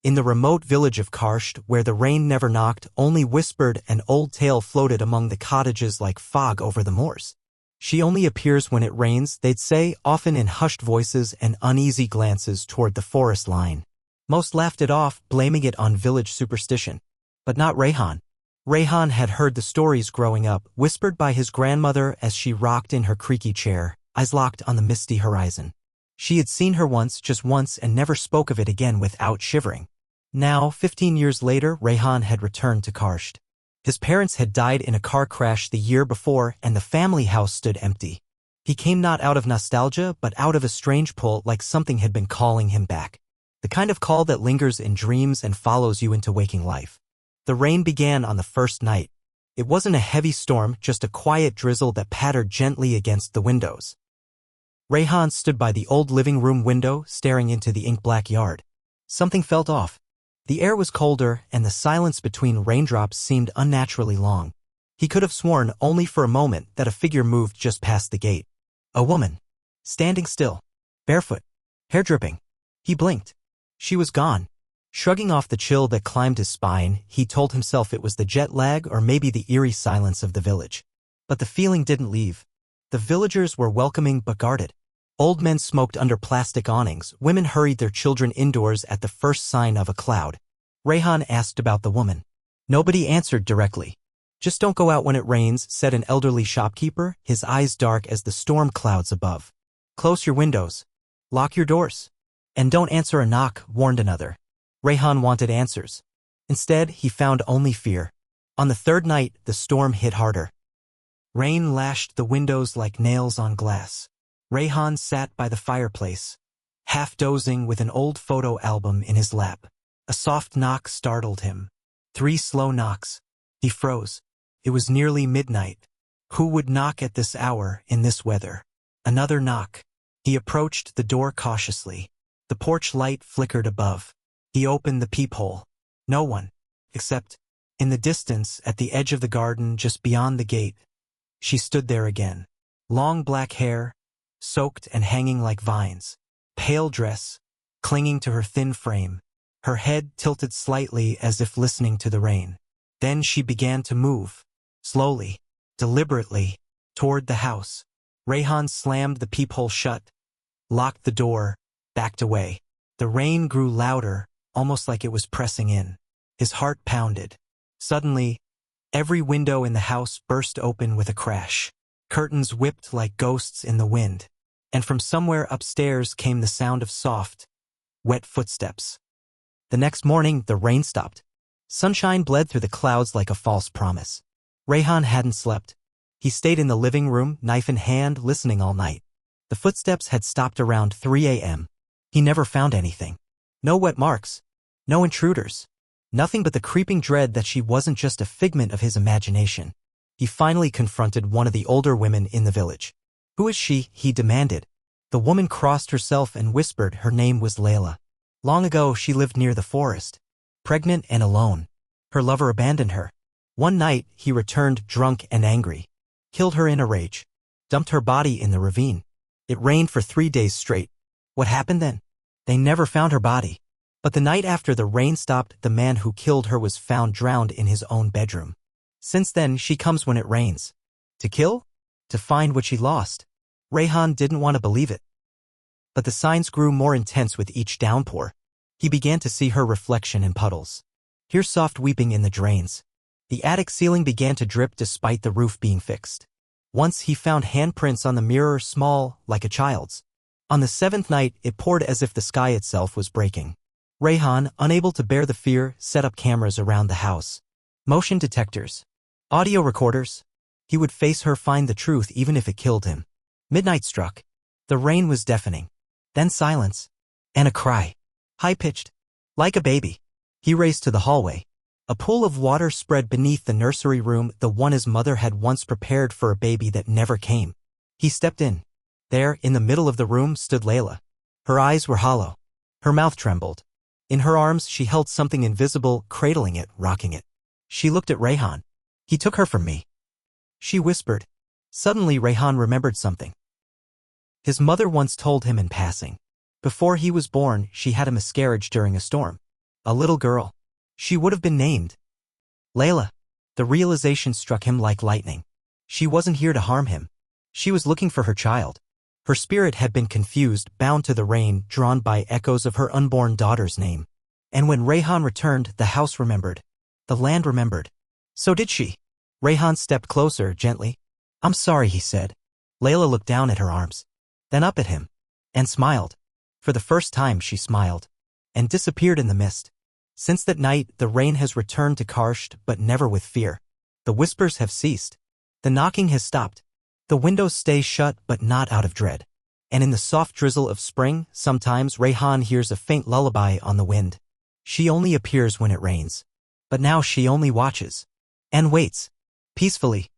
In the remote village of Karsht, where the rain never knocked, only whispered, an old tale floated among the cottages like fog over the moors. She only appears when it rains, they'd say, often in hushed voices and uneasy glances toward the forest line. Most laughed it off, blaming it on village superstition. But not Rayhan. Rayhan had heard the stories growing up, whispered by his grandmother as she rocked in her creaky chair, eyes locked on the misty horizon. She had seen her once, just once, and never spoke of it again without shivering. Now, 15 years later, Rayhan had returned to Karsht. His parents had died in a car crash the year before, and the family house stood empty. He came not out of nostalgia, but out of a strange pull, like something had been calling him back. The kind of call that lingers in dreams and follows you into waking life. The rain began on the first night. It wasn't a heavy storm, just a quiet drizzle that pattered gently against the windows. Rayhan stood by the old living room window, staring into the ink-black yard. Something felt off. The air was colder, and the silence between raindrops seemed unnaturally long. He could have sworn, only for a moment, that a figure moved just past the gate. A woman. Standing still. Barefoot. Hair dripping. He blinked. She was gone. Shrugging off the chill that climbed his spine, he told himself it was the jet lag or maybe the eerie silence of the village. But the feeling didn't leave. The villagers were welcoming but guarded. Old men smoked under plastic awnings, women hurried their children indoors at the first sign of a cloud. Rayhan asked about the woman. Nobody answered directly. Just don't go out when it rains, said an elderly shopkeeper, his eyes dark as the storm clouds above. Close your windows. Lock your doors. And don't answer a knock, warned another. Rayhan wanted answers. Instead, he found only fear. On the third night, the storm hit harder. Rain lashed the windows like nails on glass. Rayhan sat by the fireplace, half dozing with an old photo album in his lap. A soft knock startled him. 3 slow knocks. He froze. It was nearly midnight. Who would knock at this hour, in this weather? Another knock. He approached the door cautiously. The porch light flickered above. He opened the peephole. No one. Except, in the distance, at the edge of the garden just beyond the gate. She stood there again. Long black hair, soaked and hanging like vines. Pale dress, clinging to her thin frame. Her head tilted slightly as if listening to the rain. Then she began to move, slowly, deliberately, toward the house. Rayhan slammed the peephole shut, locked the door, backed away. The rain grew louder, almost like it was pressing in. His heart pounded. Suddenly, every window in the house burst open with a crash. Curtains whipped like ghosts in the wind. And from somewhere upstairs came the sound of soft, wet footsteps. The next morning, the rain stopped. Sunshine bled through the clouds like a false promise. Rayhan hadn't slept. He stayed in the living room, knife in hand, listening all night. The footsteps had stopped around 3 a.m. He never found anything. No wet marks. No intruders. Nothing but the creeping dread that she wasn't just a figment of his imagination. He finally confronted one of the older women in the village. Who is she? He demanded. The woman crossed herself and whispered her name was Layla. Long ago, she lived near the forest, pregnant and alone. Her lover abandoned her. One night, he returned drunk and angry. Killed her in a rage. Dumped her body in the ravine. It rained for 3 days straight. What happened then? They never found her body. But the night after the rain stopped, the man who killed her was found drowned in his own bedroom. Since then, she comes when it rains. To kill? To find what she lost. Rayhan didn't want to believe it. But the signs grew more intense with each downpour. He began to see her reflection in puddles. Hear soft weeping in the drains. The attic ceiling began to drip despite the roof being fixed. Once he found handprints on the mirror, small, like a child's. On the 7th night, it poured as if the sky itself was breaking. Rayhan, unable to bear the fear, set up cameras around the house. Motion detectors. Audio recorders. He would face her, find the truth even if it killed him. Midnight struck. The rain was deafening. Then silence. And a cry. High-pitched. Like a baby. He raced to the hallway. A pool of water spread beneath the nursery room, the one his mother had once prepared for a baby that never came. He stepped in. There, in the middle of the room, stood Layla. Her eyes were hollow. Her mouth trembled. In her arms, she held something invisible, cradling it, rocking it. She looked at Rayhan. He took her from me. She whispered. Suddenly, Rayhan remembered something. His mother once told him in passing. Before he was born, she had a miscarriage during a storm. A little girl. She would have been named Layla. The realization struck him like lightning. She wasn't here to harm him. She was looking for her child. Her spirit had been confused, bound to the rain, drawn by echoes of her unborn daughter's name. And when Rayhan returned, the house remembered. The land remembered. So did she. Rayhan stepped closer, gently. I'm sorry, he said. Layla looked down at her arms, then up at him, and smiled. For the first time she smiled, and disappeared in the mist. Since that night, the rain has returned to Karsht, but never with fear. The whispers have ceased. The knocking has stopped. The windows stay shut, but not out of dread. And in the soft drizzle of spring, sometimes Rayhan hears a faint lullaby on the wind. She only appears when it rains. But now she only watches. And waits. Peacefully.